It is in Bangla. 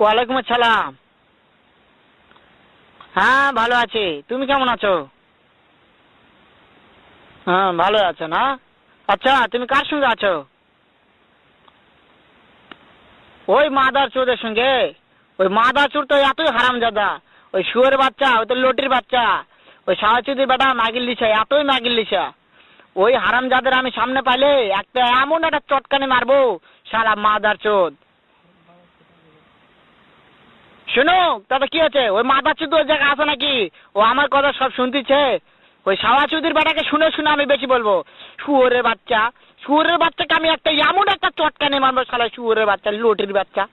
ওয়ালাইকুম আসসালাম। হ্যাঁ ভালো আছি, তুমি কেমন আছো? হ্যাঁ ভালো আছো না? আচ্ছা তুমি কার সঙ্গে আছো? ওই মাদার চোদের সঙ্গে। ওই মাদার চোর তো এতই হারামজাদা। ওই শুয়োরের বাচ্চা, ওই তো লটির বাচ্চা। ওই সাওয়াচুদির বেটা মাগিল দিছে, এতই মাগিল দিছে। ওই হারামজাদের আমি সামনে পাইলে একটা এমন একটা চটকানি মারবো, শালা মাদার চোদ। শোনো, তাতে কি আছে? ওই মাদার চোদ ওই জায়গায় আছে নাকি? ও আমার কথা সব শুনতিছে। ওই সাওয়াচুদির বেটাকে শুনে শুনে আমি বেশি বলবো। শুয়োরের বাচ্চা, শুয়োরের বাচ্চাকে আমি একটা এমন একটা চটকানি মারবো, শালা শুয়োরের বাচ্চা, লটির বাচ্চা।